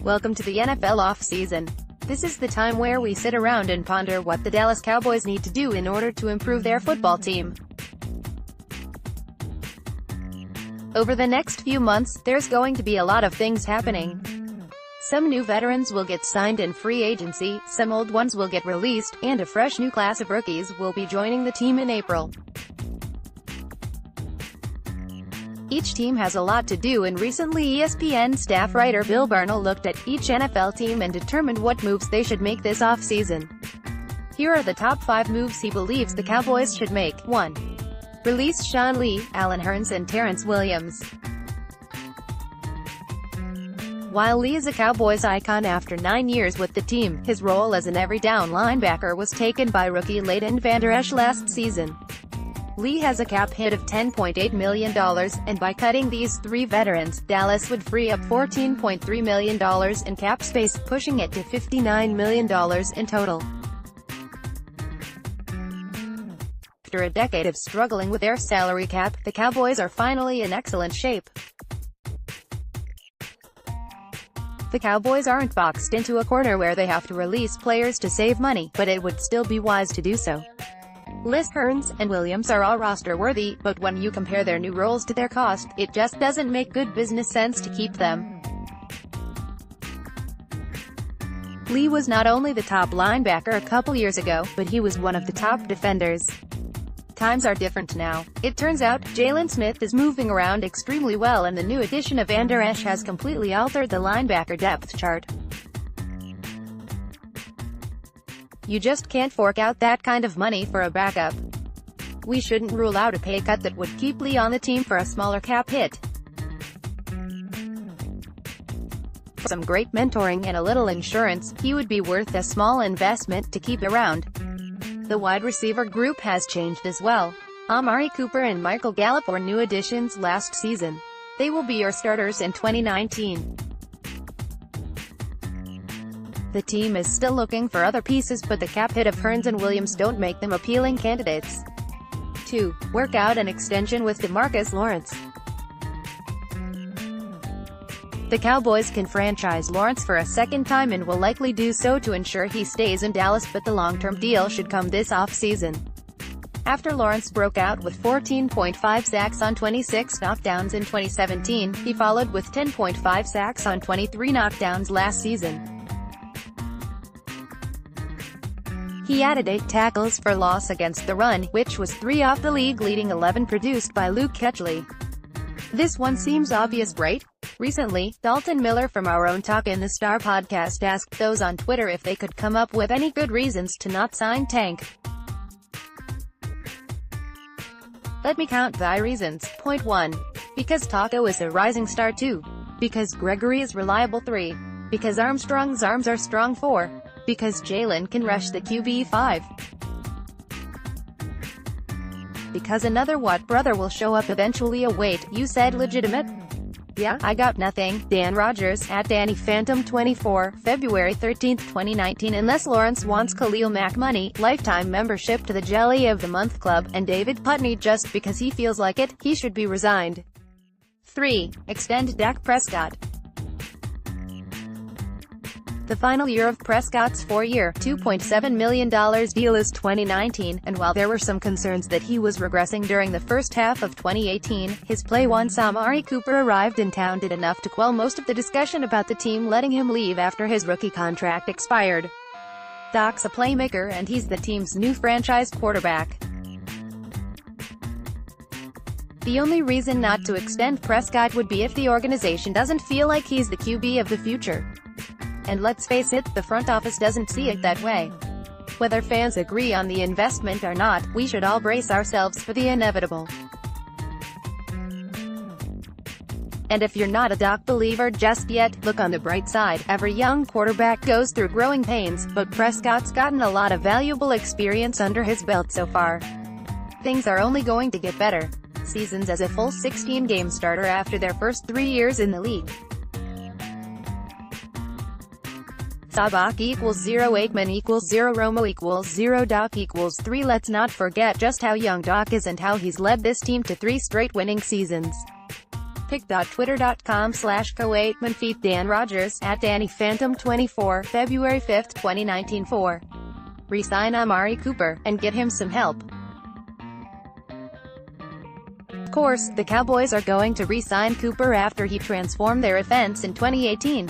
Welcome to the NFL offseason. This is the time where we sit around and ponder what the Dallas Cowboys need to do in order to improve their football team. Over the next few months, there's going to be a lot of things happening. Some new veterans will get signed in free agency, some old ones will get released, and a fresh new class of rookies will be joining the team in April. Each team has a lot to do, and recently ESPN staff writer Bill Barnell looked at each NFL team and determined what moves they should make this offseason. Here are the top 5 moves he believes the Cowboys should make. 1. Release Sean Lee, Allen Hurns and Terrence Williams. While Lee is a Cowboys icon after 9 years with the team, his role as an every-down linebacker was taken by rookie Leighton Vander Esch last season. Lee has a cap hit of $10.8 million, and by cutting these 3 veterans, Dallas would free up $14.3 million in cap space, pushing it to $59 million in total. After a decade of struggling with their salary cap, the Cowboys are finally in excellent shape. The Cowboys aren't boxed into a corner where they have to release players to save money, but it would still be wise to do so. Lee, Hurns, and Williams are all roster-worthy, but when you compare their new roles to their cost, it just doesn't make good business sense to keep them. Lee was not only the top linebacker a couple years ago, but he was one of the top defenders. Times are different now. It turns out, Jaylon Smith is moving around extremely well, and the new addition of Vander Esch has completely altered the linebacker depth chart. You just can't fork out that kind of money for a backup. We shouldn't rule out a pay cut that would keep Lee on the team for a smaller cap hit. For some great mentoring and a little insurance, he would be worth a small investment to keep around. The wide receiver group has changed as well. Amari Cooper and Michael Gallup were new additions last season. They will be your starters in 2019. The team is still looking for other pieces, but the cap hit of Hurns and Williams don't make them appealing candidates. 2. Work out an extension with DeMarcus Lawrence. The Cowboys can franchise Lawrence for a second time and will likely do so to ensure he stays in Dallas, but the long-term deal should come this offseason. After Lawrence broke out with 14.5 sacks on 26 knockdowns in 2017, he followed with 10.5 sacks on 23 knockdowns last season. He added 8 tackles for loss against the run, which was 3 off the league-leading 11 produced by Luke Kuechly. This one seems obvious, right? Recently, Dalton Miller from Our Own Talk in the Star podcast asked those on Twitter if they could come up with any good reasons to not sign Tank. Let me count thy reasons. Point 1. Because Taco is a rising star. 2. Because Gregory is reliable. 3. Because Armstrong's arms are strong. 4. Because Jaylon can rush the QB. 5. Because another Watt brother will show up eventually. Oh wait, you said legitimate? Yeah, I got nothing. Dan Rogers, at DannyPhantom24, February 13, 2019. Unless Lawrence wants Khalil Mack money, lifetime membership to the Jelly of the Month Club, and David Putney just because he feels like it, he should be resigned. 3. Extend Dak Prescott. The final year of Prescott's 4-year, $2.7 million deal is 2019, and while there were some concerns that he was regressing during the first half of 2018, his play once Amari Cooper arrived in town did enough to quell most of the discussion about the team letting him leave after his rookie contract expired. Doc's a playmaker, and he's the team's new franchise quarterback. The only reason not to extend Prescott would be if the organization doesn't feel like he's the QB of the future. And let's face it, the front office doesn't see it that way. Whether fans agree on the investment or not, we should all brace ourselves for the inevitable. And if you're not a Doc believer just yet, look on the bright side. Every young quarterback goes through growing pains, but Prescott's gotten a lot of valuable experience under his belt so far. Things are only going to get better. Seasons as a full 16-game starter after their first 3 years in the league. Sabak equals 0, Aikman equals 0, Romo equals 0, Doc equals 3. Let's not forget just how young Doc is and how he's led this team to 3 straight winning seasons. pic.twitter.com/co8manfeet Dan Rogers, @DannyPhantom24, February 5, 2019. 4. Resign Amari Cooper, and get him some help. Of course, the Cowboys are going to re-sign Cooper after he transformed their offense in 2018.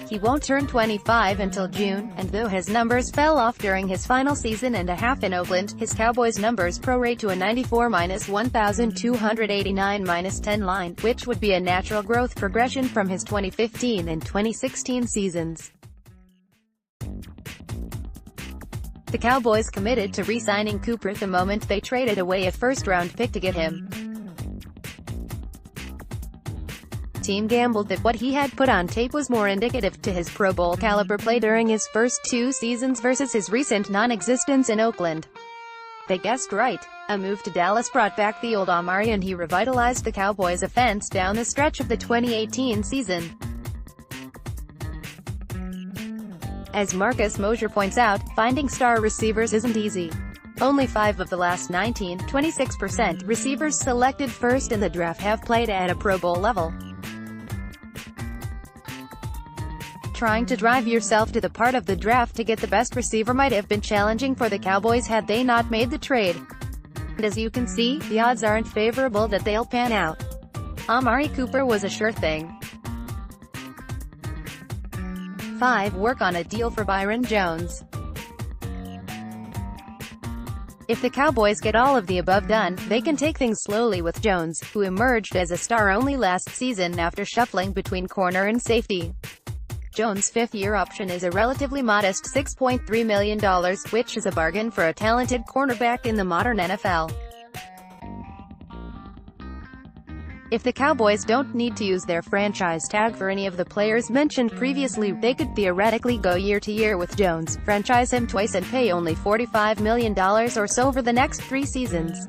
He won't turn 25 until June, and though his numbers fell off during his final season and a half in Oakland, his Cowboys numbers prorate to a 94-1,289-10 line, which would be a natural growth progression from his 2015 and 2016 seasons. The Cowboys committed to re-signing Cooper the moment they traded away a first-round pick to get him. Team gambled that what he had put on tape was more indicative to his Pro Bowl caliber play during his first 2 seasons versus his recent non-existence in Oakland. They guessed right. A move to Dallas brought back the old Amari and he revitalized the Cowboys' offense down the stretch of the 2018 season. As Marcus Mosher points out, finding star receivers isn't easy. Only 5 of the last 19, 26%, receivers selected first in the draft have played at a Pro Bowl level. Trying to drive yourself to the part of the draft to get the best receiver might have been challenging for the Cowboys had they not made the trade. And as you can see, the odds aren't favorable that they'll pan out. Amari Cooper was a sure thing. 5. Work on a deal for Byron Jones. If the Cowboys get all of the above done, they can take things slowly with Jones, who emerged as a star only last season after shuffling between corner and safety. Jones' 5th-year option is a relatively modest $6.3 million, which is a bargain for a talented cornerback in the modern NFL. If the Cowboys don't need to use their franchise tag for any of the players mentioned previously, they could theoretically go year to year with Jones, franchise him twice and pay only $45 million or so for the next 3 seasons.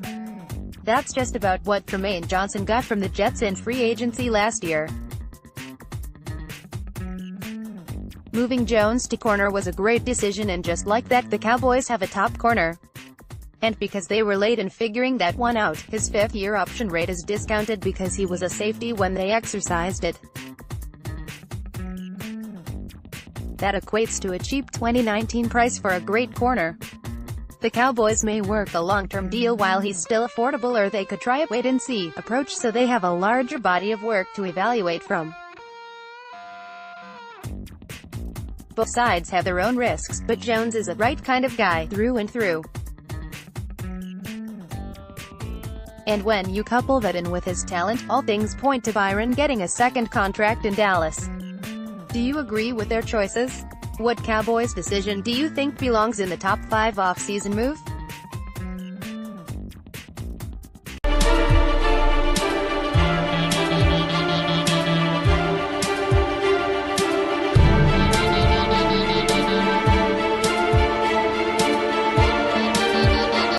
That's just about what Tremaine Johnson got from the Jets in free agency last year. Moving Jones to corner was a great decision, and just like that, the Cowboys have a top corner. And because they were late in figuring that one out, his 5th-year option rate is discounted because he was a safety when they exercised it. That equates to a cheap 2019 price for a great corner. The Cowboys may work a long-term deal while he's still affordable, or they could try a wait-and-see approach so they have a larger body of work to evaluate from. Both sides have their own risks, but Jones is the right kind of guy, through and through. And when you couple that in with his talent, all things point to Byron getting a second contract in Dallas. Do you agree with their choices? What Cowboys decision do you think belongs in the top 5 off-season move?